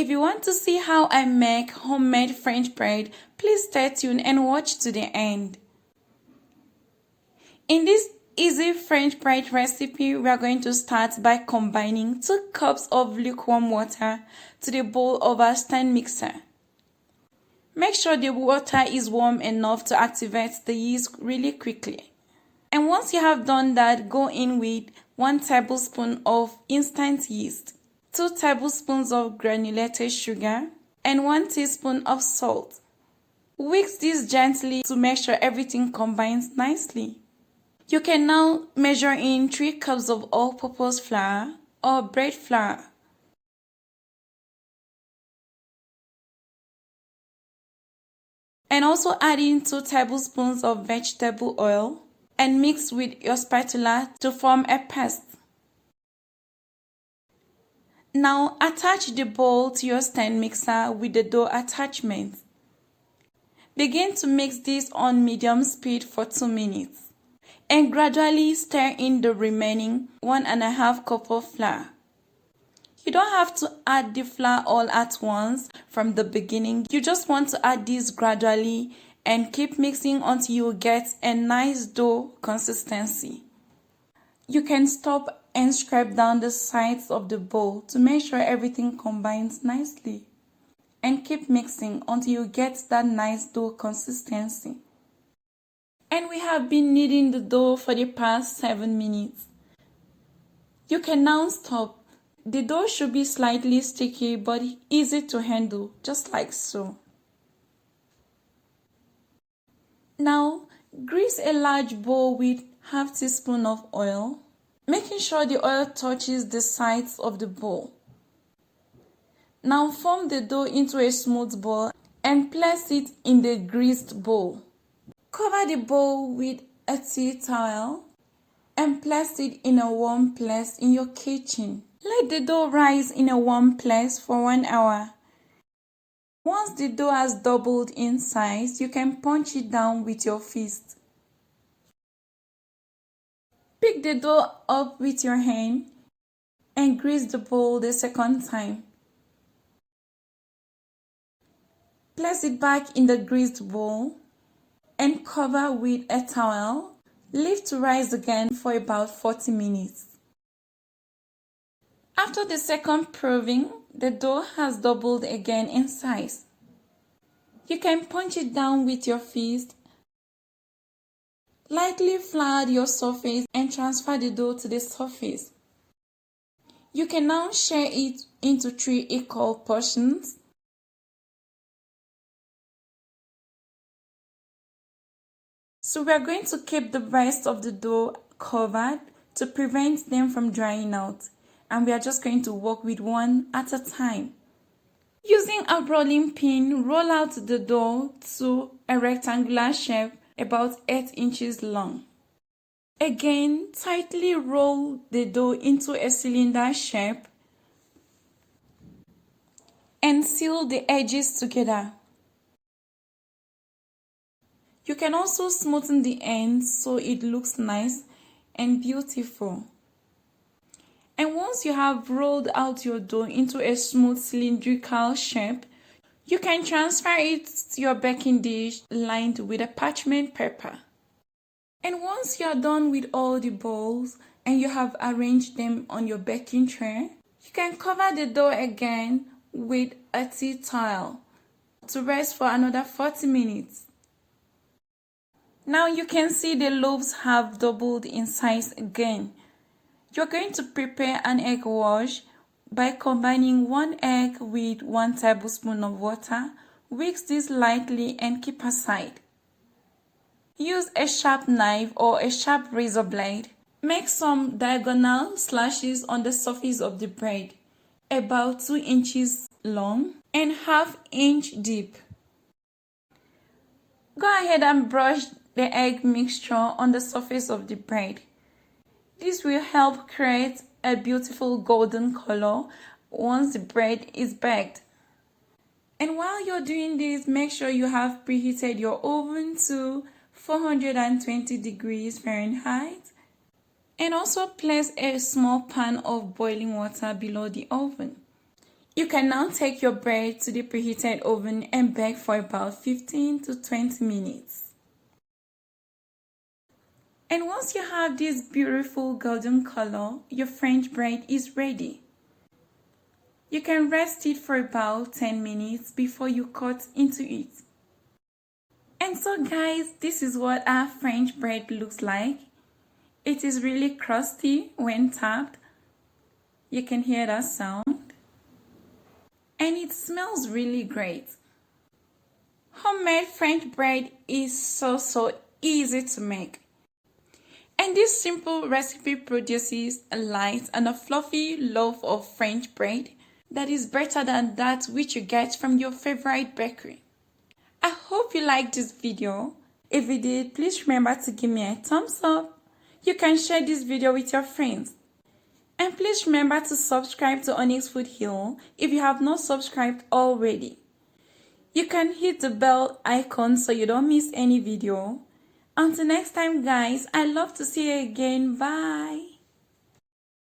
If you want to see how I make homemade French bread, please stay tuned and watch to the end. In this easy French bread recipe, we are going to start by combining 2 cups of lukewarm water to the bowl of our stand mixer. Make sure the water is warm enough to activate the yeast really quickly. And once you have done that, go in with 1 tablespoon of instant yeast, 2 tablespoons of granulated sugar, and 1 teaspoon of salt. Whisk this gently to make sure everything combines nicely. You can now measure in 3 cups of all-purpose flour or bread flour. And also add in 2 tablespoons of vegetable oil and mix with your spatula to form a paste. Now attach the bowl to your stand mixer with the dough attachment. Begin to mix this on medium speed for 2 minutes and gradually stir in the remaining 1½ cup of flour. You don't have to add the flour all at once from the beginning. You just want to add this gradually and keep mixing until you get a nice dough consistency. You can stop and scrape down the sides of the bowl to make sure everything combines nicely. And keep mixing until you get that nice dough consistency. And we have been kneading the dough for the past 7 minutes. You can now stop. The dough should be slightly sticky but easy to handle, just like so. Now, grease a large bowl with ½ teaspoon of oil, making sure the oil touches the sides of the bowl. Now form the dough into a smooth ball and place it in the greased bowl. Cover the bowl with a tea towel and place it in a warm place in your kitchen. Let the dough rise in a warm place for 1 hour. Once the dough has doubled in size, you can punch it down with your fist. Pick the dough up with your hand and grease the bowl the second time. Place it back in the greased bowl and cover with a towel. Leave to rise again for about 40 minutes. After the second proving, the dough has doubled again in size. You can punch it down with your fist. Lightly flour your surface and transfer the dough to the surface. You can now share it into 3 equal portions. So we are going to keep the rest of the dough covered to prevent them from drying out. And we are just going to work with one at a time. Using a rolling pin, roll out the dough to a rectangular shape about 8 inches long. Again, tightly roll the dough into a cylinder shape and seal the edges together. You can also smoothen the ends so it looks nice and beautiful. And once you have rolled out your dough into a smooth cylindrical shape, you can transfer it to your baking dish lined with a parchment paper. And once you are done with all the balls and you have arranged them on your baking tray, you can cover the dough again with a tea towel to rest for another 40 minutes. Now you can see the loaves have doubled in size again. You're going to prepare an egg wash by combining 1 egg with 1 tablespoon of water. Whisk this lightly and keep aside. Use a sharp knife or a sharp razor blade. Make some diagonal slashes on the surface of the bread, about 2 inches long and ½ inch deep. Go ahead and brush the egg mixture on the surface of the bread. This will help create a beautiful golden color once the bread is baked. And while you're doing this, make sure you have preheated your oven to 420 degrees Fahrenheit. And also place a small pan of boiling water below the oven. You can now take your bread to the preheated oven and bake for about 15 to 20 minutes. And once you have this beautiful golden color, your French bread is ready. You can rest it for about 10 minutes before you cut into it. And so guys, this is what our French bread looks like. It is really crusty when tapped. You can hear that sound. And it smells really great. Homemade French bread is so easy to make. And this simple recipe produces a light and a fluffy loaf of French bread that is better than that which you get from your favorite bakery. I hope you liked this video. If you did, please remember to give me a thumbs up. You can share this video with your friends. And please remember to subscribe to Onyx Food Hill if you have not subscribed already. You can hit the bell icon so you don't miss any video. Until next time guys, I love to see you again. Bye.